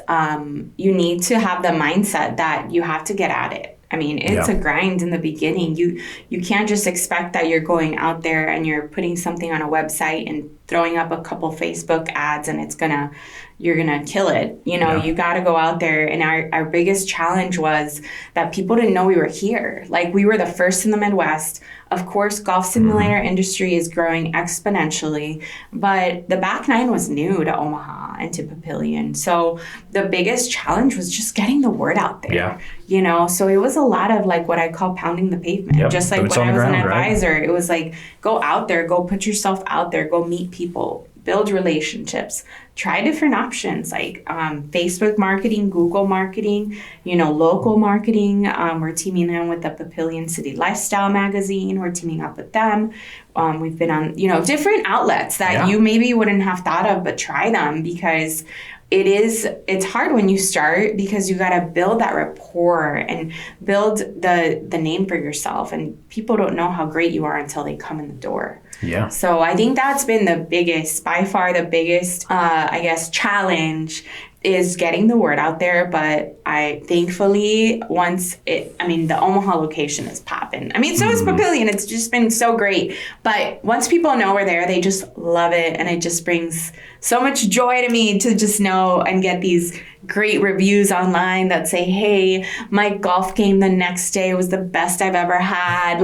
you need to have the mindset that you have to get at it. I mean, it's a grind in the beginning. You can't just expect that you're going out there and you're putting something on a website and throwing up a couple Facebook ads and you're gonna kill it. You got to go out there. And our biggest challenge was that people didn't know we were here. Like, we were the first in the Midwest. Of course, golf simulator industry is growing exponentially, but the back nine was new to Omaha and to Papillion. So the biggest challenge was just getting the word out there. So it was a lot of like what I call pounding the pavement. Just like when I was an advisor, it was like, go out there, go put yourself out there, go meet people, build relationships, try different options like Facebook marketing, Google marketing, local marketing. We're teaming in with the Papillion City Lifestyle magazine. We're teaming up with them. We've been on, different outlets that you maybe wouldn't have thought of, but try them because it's hard when you start because you got to build that rapport and build the name for yourself. And people don't know how great you are until they come in the door. Yeah. So I think that's been by far the biggest, challenge is getting the word out there. But thankfully, the Omaha location is popping. So is Papillion. It's just been so great. But once people know we're there, they just love it. And it just brings so much joy to me to just know and get these great reviews online that say, hey, my golf game the next day was the best I've ever had.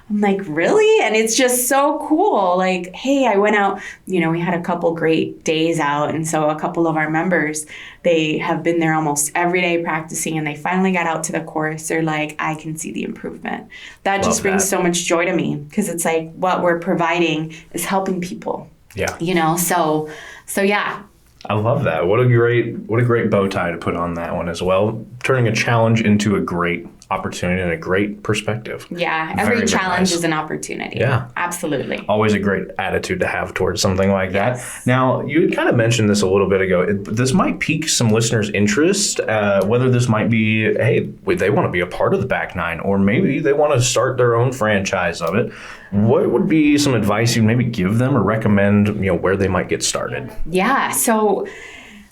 I'm like, really? And it's just so cool. Like, hey, I went out, we had a couple great days out. And so a couple of our members, they have been there almost every day practicing, and they finally got out to the course. They're like, I can see the improvement. That just brings so much joy to me because it's like what we're providing is helping people. Yeah. So yeah. I love that. What a great bow tie to put on that one as well. Turning a challenge into a great opportunity and a great perspective. Yeah, every challenge is an opportunity. Yeah. Absolutely. Always a great attitude to have towards something like that. Now, you had kind of mentioned this a little bit ago. This might pique some listeners' interest, whether this might be, hey, they want to be a part of the back nine, or maybe they want to start their own franchise of it. What would be some advice you'd maybe give them or recommend, where they might get started? Yeah, so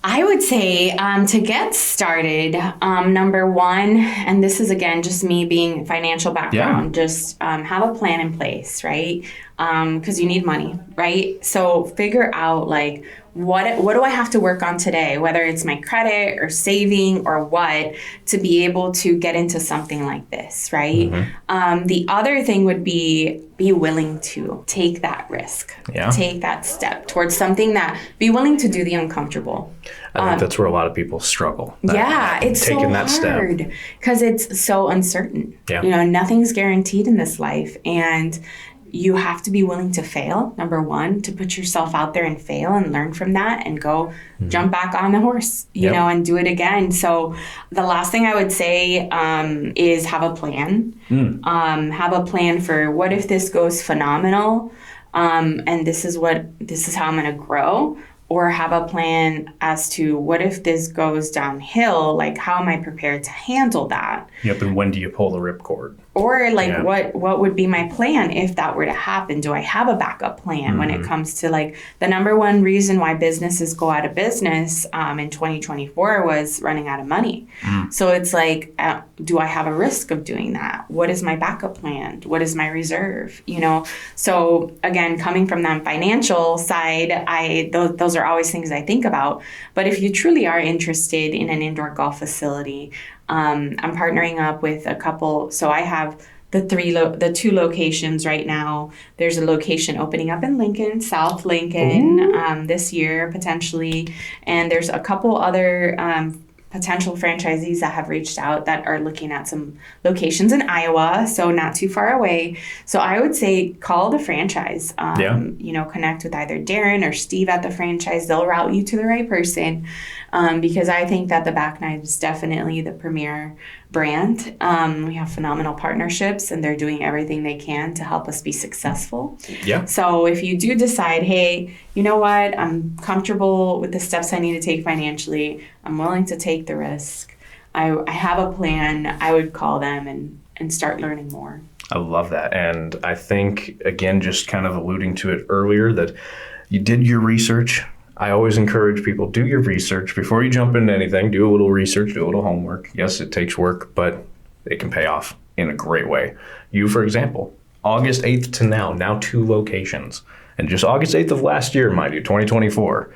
I would say to get started, number one, and this is again just me being financial background, just have a plan in place, right? because you need money, right? So figure out like, what do I have to work on today, whether it's my credit or saving or what, to be able to get into something like this, right? The other thing would be willing to take that risk, take that step towards something be willing to do the uncomfortable. I think that's where a lot of people struggle. It's taking so that hard because it's so uncertain. Nothing's guaranteed in this life, and you have to be willing to fail, number one, to put yourself out there and fail and learn from that and go jump back on the horse, you know, and do it again. So the last thing I would say is have a plan. Have a plan for what if this goes phenomenal, and this is how I'm going to grow. Or have a plan as to what if this goes downhill, like how am I prepared to handle that? And when do you pull the ripcord? Or like what would be my plan if that were to happen? Do I have a backup plan when it comes to like the number one reason why businesses go out of business in 2024 was running out of money. So it's like, do I have a risk of doing that? What is my backup plan? What is my reserve? So again, coming from that financial side, those are always things I think about. But if you truly are interested in an indoor golf facility, I'm partnering up with a couple. So I have the two locations right now. There's a location opening up in Lincoln, South Lincoln, this year potentially. And there's a couple other potential franchisees that have reached out that are looking at some locations in Iowa, so not too far away. So I would say call the franchise, connect with either Darren or Steve at the franchise. They'll route you to the right person, because I think that the Back Nine is definitely the premier brand. We have phenomenal partnerships, and they're doing everything they can to help us be successful. So if you do decide, hey, you know what, I'm comfortable with the steps I need to take financially, I'm willing to take the risk, I have a plan, I would call them and start learning more. I love that. And I think, again, just kind of alluding to it earlier, that you did your research. I always encourage people, do your research before you jump into anything. Do a little research, do a little homework. Yes, it takes work, but it can pay off in a great way. You, for example, August 8th to now 2 locations. And just August 8th of last year, mind you, 2024.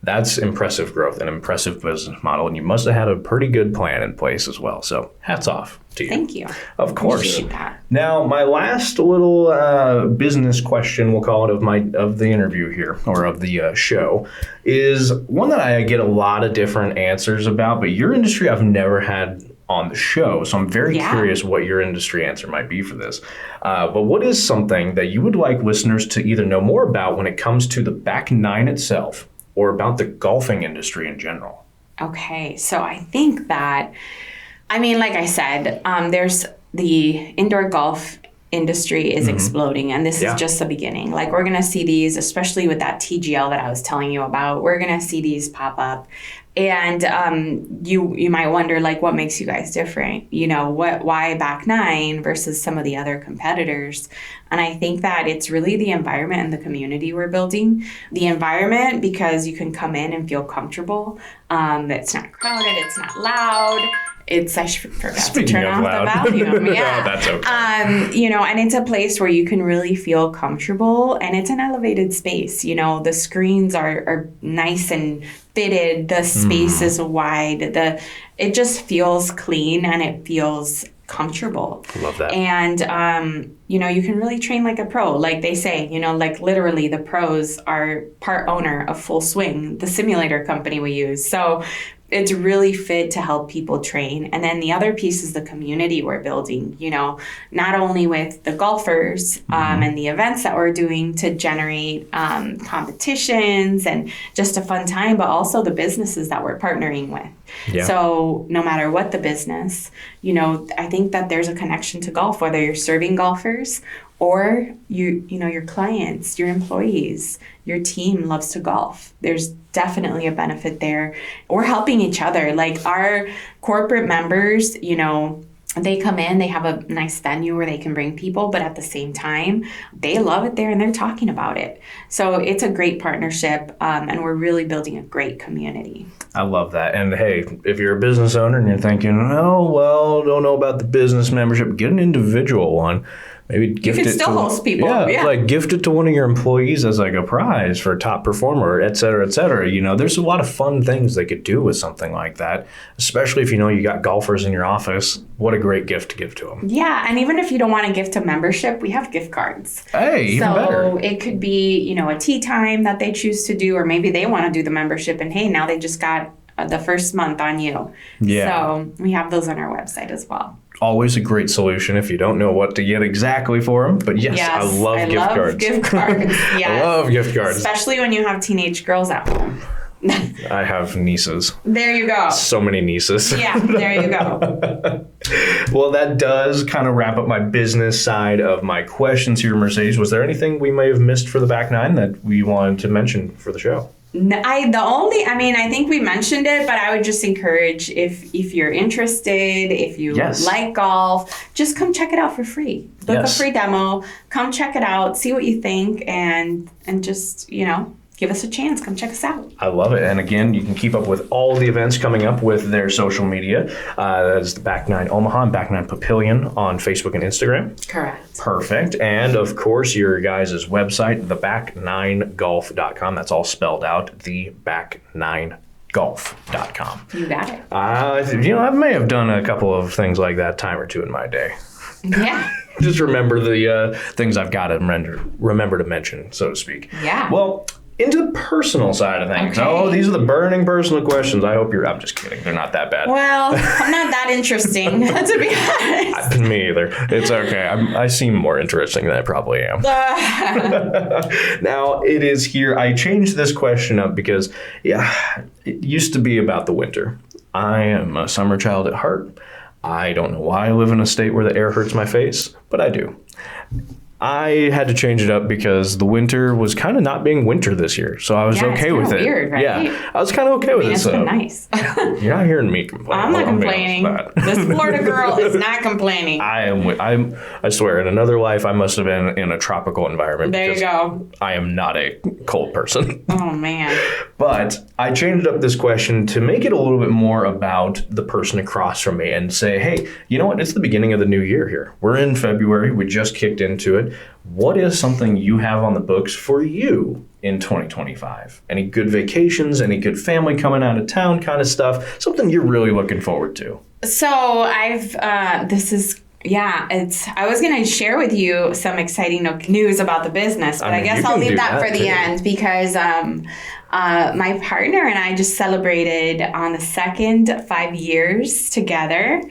That's impressive growth, an impressive business model, and you must have had a pretty good plan in place as well. So hats off to you. Thank you. Of course. Appreciate that. Now, my last little business question, we'll call it, of the interview here, or of the show, is one that I get a lot of different answers about, but your industry I've never had on the show. So I'm very curious what your industry answer might be for this. But what is something that you would like listeners to either know more about when it comes to the Back Nine itself, or about the golfing industry in general? Okay, so I think that, like I said, there's the indoor golf industry is exploding, and this is just the beginning. Like, we're going to see these, especially with that TGL that I was telling you about, we're going to see these pop up. And you might wonder, like, what makes you guys different? Why Back Nine versus some of the other competitors? And I think that it's really the environment and the community we're building. The environment, because you can come in and feel comfortable. It's not crowded, it's not loud. I forgot to turn off the volume. Yeah. That's okay. And it's a place where you can really feel comfortable, and it's an elevated space. The screens are nice and fitted. The space is wide. It just feels clean, and it feels comfortable. Love that. And, you can really train like a pro. Like they say, like literally the pros are part owner of Full Swing, the simulator company we use. So it's really fit to help people train. And then the other piece is the community we're building, not only with the golfers and the events that we're doing to generate competitions and just a fun time, but also the businesses that we're partnering with. Yeah. So no matter what the business, I think that there's a connection to golf, whether you're serving golfers or your clients, your employees, your team loves to golf. There's definitely a benefit there. We're helping each other. Like, our corporate members, they come in, they have a nice venue where they can bring people, but at the same time, they love it there and they're talking about it. So it's a great partnership, and we're really building a great community. I love that. And hey, if you're a business owner and you're thinking, oh, well, don't know about the business membership, get an individual one. Maybe gift you can it still to, host people. Yeah, like gift it to one of your employees as like a prize for top performer, et cetera, et cetera. You know, there's a lot of fun things they could do with something like that, especially if you know you got golfers in your office. What a great gift to give to them. Yeah, and even if you don't want to gift a membership, we have gift cards. Hey, even better. So it could be, you know, a tea time that they choose to do, or maybe they want to do the membership and hey, now they just got the first month on you. Yeah. So we have those on our website as well. Always a great solution if you don't know what to get exactly for them. But yes, I love gift cards. Gift cards. Yes. I love gift cards. Especially when you have teenage girls at home. I have nieces. There you go. So many nieces. Yeah, there you go. Well, that does kind of wrap up my business side of my questions here, Mercedes. Was there anything we may have missed for the back nine that we wanted to mention for the show? I think we mentioned it, but I would just encourage if you're interested, if you like golf, just come check it out for free. Book a free demo, come check it out, see what you think, and just, you know, give us a chance. Come check us out. I love it. And again, you can keep up with all the events coming up with their social media. That is the Back Nine Omaha and Back Nine Papillion on Facebook and Instagram. Correct. Perfect. And of course, your guys' website, theback9golf.com. That's all spelled out, theback9golf.com. You got it. I may have done a couple of things like that time or two in my day. Yeah. Just remember the things I've got to remember to mention, so to speak. Yeah. Well, into the personal side of things. Okay. Oh, these are the burning personal questions. I'm just kidding. They're not that bad. Well, I'm not that interesting, to be honest. Me either. It's okay. I seem more interesting than I probably am. Now, it is here. I changed this question up because, it used to be about the winter. I am a summer child at heart. I don't know why I live in a state where the air hurts my face, but I do. I had to change it up because the winter was kind of not being winter this year, so I was okay with it. Weird, right? Yeah, I was kind of okay with it. It's been nice. You're not hearing me complain. I'm not complaining. This Florida girl is not complaining. I swear, in another life, I must have been in a tropical environment. There you go. I am not a cold person. Oh man. But I changed up this question to make it a little bit more about the person across from me and say, hey, you know what? It's the beginning of the new year here. We're in February. We just kicked into it. What is something you have on the books for you in 2025? Any good vacations, any good family coming out of town kind of stuff? Something you're really looking forward to? So I was going to share with you some exciting news about the business, but I guess I'll leave that for the end because my partner and I just celebrated on the 2nd 5 years together,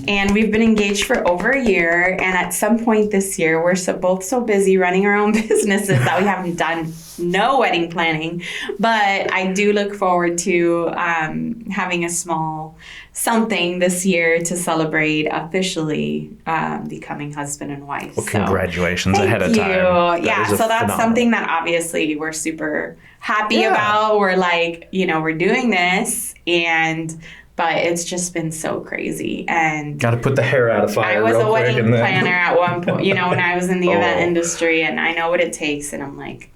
and we've been engaged for over a year. And at some point this year, we're both so busy running our own businesses that we haven't done no wedding planning. But I do look forward to having a small something this year to celebrate officially becoming husband and wife. Well, congratulations ahead of time. So that's something that obviously we're super happy about. We're like, we're doing this, but it's just been so crazy. And got to put the hair out of fire. I was a wedding planner at one point, when I was in the event industry, and I know what it takes. And I'm like,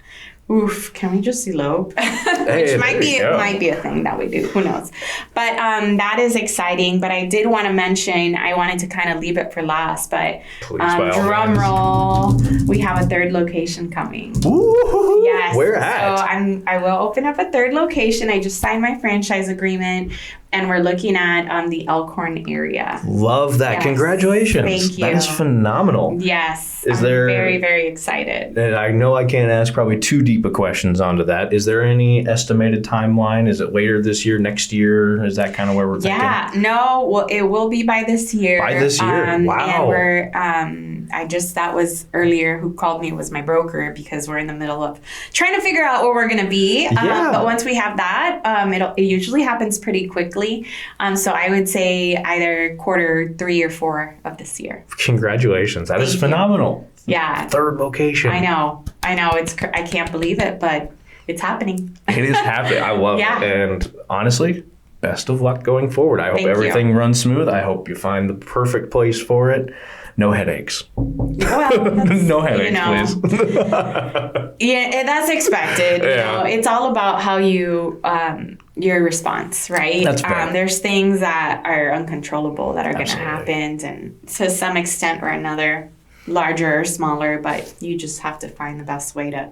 oof, can we just elope? Which might be a thing that we do. Who knows? But that is exciting. But I did want to mention, I wanted to kind of leave it for last, but drum roll, we have a third location coming. Woo-hoo-hoo. Yes. Where at? So I will open up a third location. I just signed my franchise agreement, and we're looking at the Elkhorn area. Love that. Yes. Congratulations. Thank you. That is phenomenal. Yes. I'm very, very excited. And I know I can't ask probably too deep of questions onto that. Is there any estimated timeline? Is it later this year, next year? Is that kind of where we're thinking? Yeah. No, well, it will be by this year. By this year? Wow. And that was earlier who called me was my broker, because we're in the middle of trying to figure out where we're going to be. But once we have that, it usually happens pretty quickly. So I would say either quarter 3 or 4 of this year. Congratulations. That is phenomenal. Yeah. Third location. I know. I can't believe it, but it's happening. It is happening. I love it. And honestly, best of luck going forward. I hope everything runs smooth. I hope you find the perfect place for it. No headaches. Well, no headaches, please. Yeah, that's expected. It's all about how you your response, right? That's fair. There's things that are uncontrollable that are going to happen, and to some extent or another, larger or smaller, but you just have to find the best way to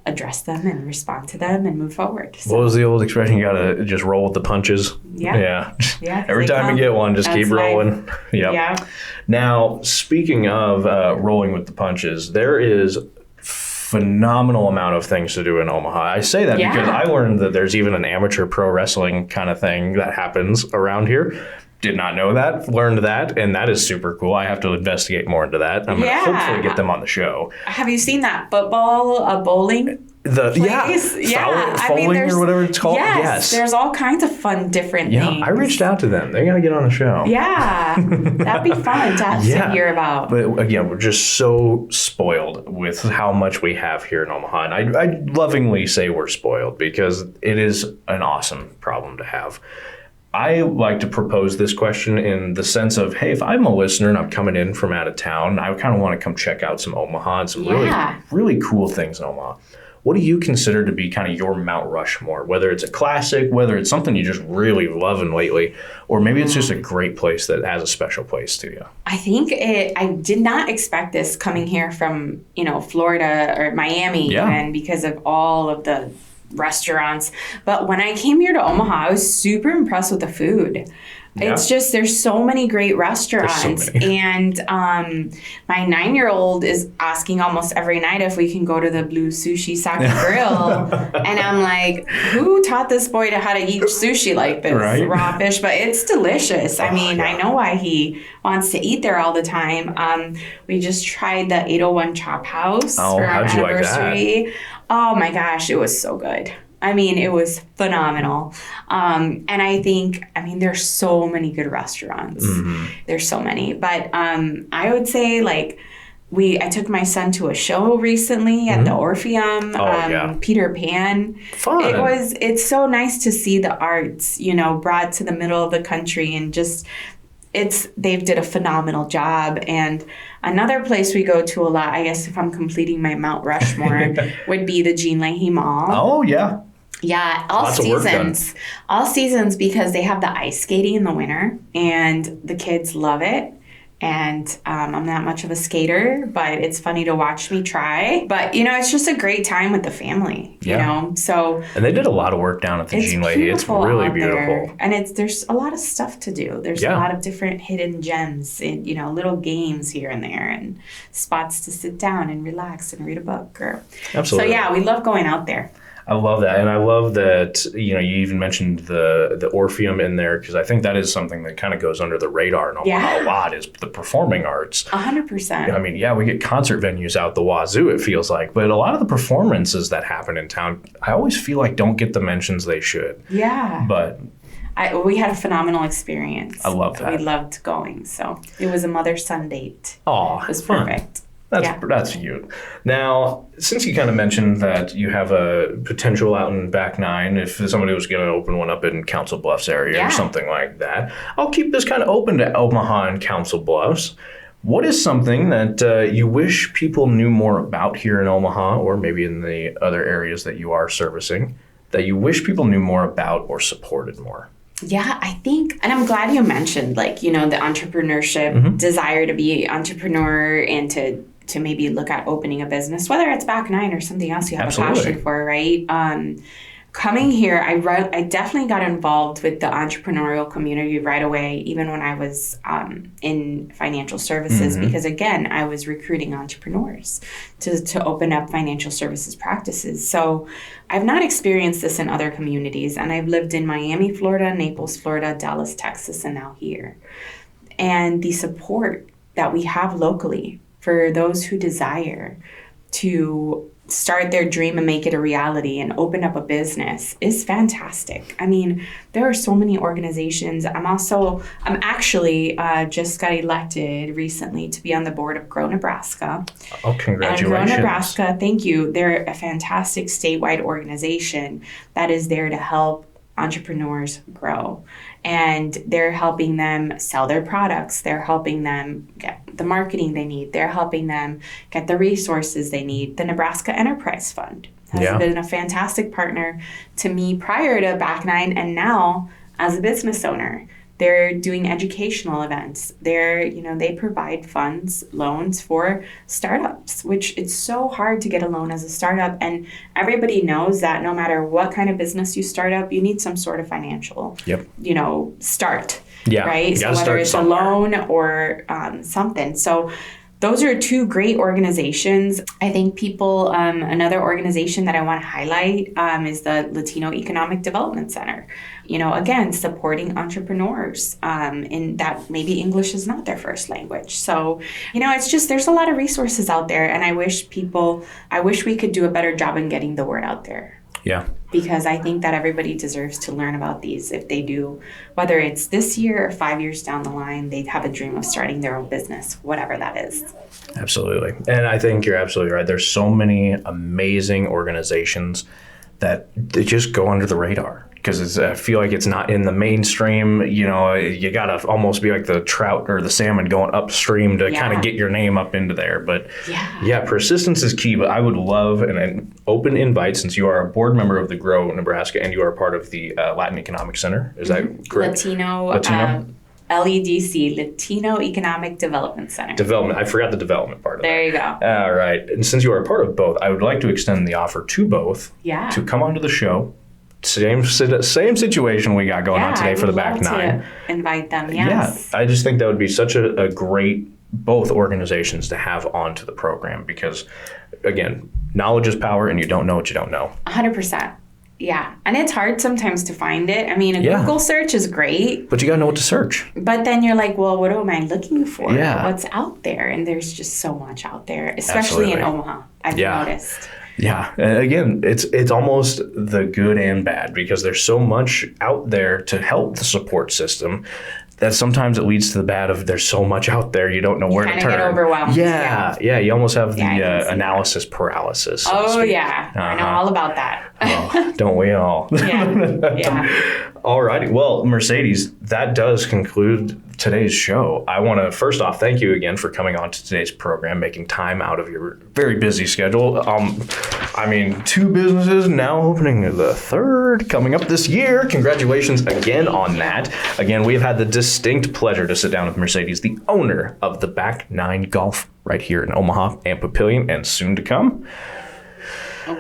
address them and respond to them and move forward. So, what was the old expression? You got to just roll with the punches. Yeah. Every time you get one, just keep rolling. Yep. Yeah. Now, speaking of rolling with the punches, there is phenomenal amount of things to do in Omaha. I say that because I learned that there's even an amateur pro wrestling kind of thing that happens around here. Did not know that, learned that, and that is super cool. I have to investigate more into that. I'm going to hopefully get them on the show. Have you seen that football, bowling? Fouling or whatever it's called. Yes, there's all kinds of fun, different things. I reached out to them. They got to get on the show. Yeah, that'd be fun to hear about. But again, we're just so spoiled with how much we have here in Omaha, and I lovingly say we're spoiled because it is an awesome problem to have. I like to propose this question in the sense of, hey, if I'm a listener and I'm coming in from out of town, I kind of want to come check out some Omaha and some really cool things in Omaha. What do you consider to be kind of your Mount Rushmore? Whether it's a classic, whether it's something you just really loving lately, or maybe it's just a great place that has a special place to you. I think I did not expect this coming here from, Florida or Miami even because of all of the restaurants. But when I came here to Omaha, I was super impressed with the food. Yeah. It's just, there's so many great restaurants. So many. And my 9-year-old is asking almost every night if we can go to the Blue Sushi Sake Grill. And I'm like, who taught this boy how to eat sushi like this? Right? Raw fish, but it's delicious. I know why he wants to eat there all the time. We just tried the 801 Chop House for our anniversary. Like that? Oh my gosh, it was so good. It was phenomenal. And I think, there's so many good restaurants. Mm-hmm. There's so many. But I would say, I took my son to a show recently at the Orpheum, Peter Pan. Fun. It's so nice to see the arts, brought to the middle of the country and just... they've did a phenomenal job. And another place we go to a lot, I guess if I'm completing my Mount Rushmore, would be the Jean Leahy Mall. Oh, yeah. Yeah, all seasons because they have the ice skating in the winter and the kids love it. And I'm not much of a skater, but it's funny to watch me try. But, it's just a great time with the family, you know? So, and they did a lot of work down at the Jean Leahy. It's really beautiful. There. And there's a lot of stuff to do. There's a lot of different hidden gems and, little games here and there and spots to sit down and relax and read a book. Absolutely. So, we love going out there. I love that. And I love that, you even mentioned the Orpheum in there because I think that is something that kind of goes under the radar in Omaha a lot is the performing arts. 100%. We get concert venues out the wazoo, it feels like. But a lot of the performances that happen in town, I always feel like don't get the mentions they should. Yeah. But... we had a phenomenal experience. I love that. We loved going. So it was a mother-son date. Oh, it was perfect. That's cute. Now, since you kind of mentioned that you have a potential out in Back 9, if somebody was going to open one up in Council Bluffs area or something like that, I'll keep this kind of open to Omaha and Council Bluffs. What is something that you wish people knew more about here in Omaha or maybe in the other areas that you are servicing that you wish people knew more about or supported more? Yeah, I think, and I'm glad you mentioned, the entrepreneurship, desire to be an entrepreneur and to maybe look at opening a business, whether it's Back 9 or something else you have a passion for, right? Coming here, I definitely got involved with the entrepreneurial community right away, even when I was in financial services, because again, I was recruiting entrepreneurs to open up financial services practices. So I've not experienced this in other communities, and I've lived in Miami, Florida, Naples, Florida, Dallas, Texas, and now here. And the support that we have locally for those who desire to start their dream and make it a reality and open up a business is fantastic. There are so many organizations. I'm actually just got elected recently to be on the board of Grow Nebraska. Oh, congratulations. And Grow Nebraska, thank you. They're a fantastic statewide organization that is there to help entrepreneurs grow. And they're helping them sell their products. They're helping them get the marketing they need. They're helping them get the resources they need. The Nebraska Enterprise Fund has been a fantastic partner to me prior to Back 9 and now as a business owner. They're doing educational events. They provide funds, loans for startups, which it's so hard to get a loan as a startup. And everybody knows that no matter what kind of business you start up, you need some sort of financial, start. Yeah. Right. So whether it's somewhere. A loan or something. So those are two great organizations. I think people, another organization that I want to highlight is the Latino Economic Development Center. Again, supporting entrepreneurs in that maybe English is not their first language. So, it's just, there's a lot of resources out there. And I wish we could do a better job in getting the word out there. Yeah. Because I think that everybody deserves to learn about these if they do, whether it's this year or 5 years down the line, they have a dream of starting their own business, whatever that is. Absolutely. And I think you're absolutely right. There's so many amazing organizations that they just go under the radar. Because I feel like it's not in the mainstream. You got to almost be like the trout or the salmon going upstream to kind of get your name up into there. But persistence is key. But I would love an open invite, since you are a board member of the Grow Nebraska and you are part of the Latin Economic Center. Is that correct? Latino? LEDC, Latino Economic Development Center. Development. I forgot the development part of there you go. All right. And since you are a part of both, I would like to extend the offer to both to come onto the show. Same situation we got going on today for the back nine. Invite them, yes. Yeah, I just think that would be such a great, both organizations to have onto the program because, again, knowledge is power and you don't know what you don't know. 100%. Yeah, and it's hard sometimes to find it. I mean, a Google search is great. But you got to know what to search. But then you're like, well, what am I looking for? Yeah. What's out there? And there's just so much out there, especially in Omaha, I've noticed. Yeah. And again, it's almost the good and bad because there's so much out there to help the support system that sometimes it leads to the bad of there's so much out there you don't know where to turn. You get overwhelmed. Yeah. You almost have the analysis paralysis. So yeah. I know all about that. Oh, don't we all? Yeah. All righty. Well, Mercedes, that does conclude today's show. I want to first off thank you again for coming on to today's program, making time out of your very busy schedule. 2 businesses now opening the 3rd coming up this year. Congratulations again on that. Again, we've had the distinct pleasure to sit down with Mercedes, the owner of the Back 9 Golf right here in Omaha and Papillion, and soon to come,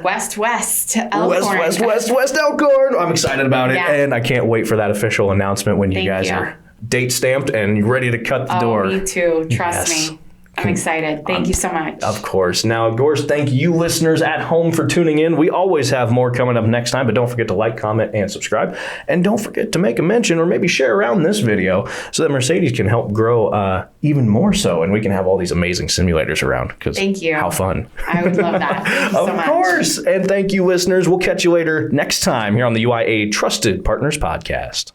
West Elkhorn. West Elkhorn. I'm excited about it, and I can't wait for that official announcement when you guys are date stamped and ready to cut the door. Me too. Trust me. I'm excited. Thank you so much. Of course. Now, of course, thank you listeners at home for tuning in. We always have more coming up next time, but don't forget to like, comment, and subscribe. And don't forget to make a mention or maybe share around this video so that Mercedes can help grow even more so, and we can have all these amazing simulators around. Thank you. How fun. I would love that. Thank you so much. Of course. And thank you, listeners. We'll catch you later next time here on the UIA Trusted Partners Podcast.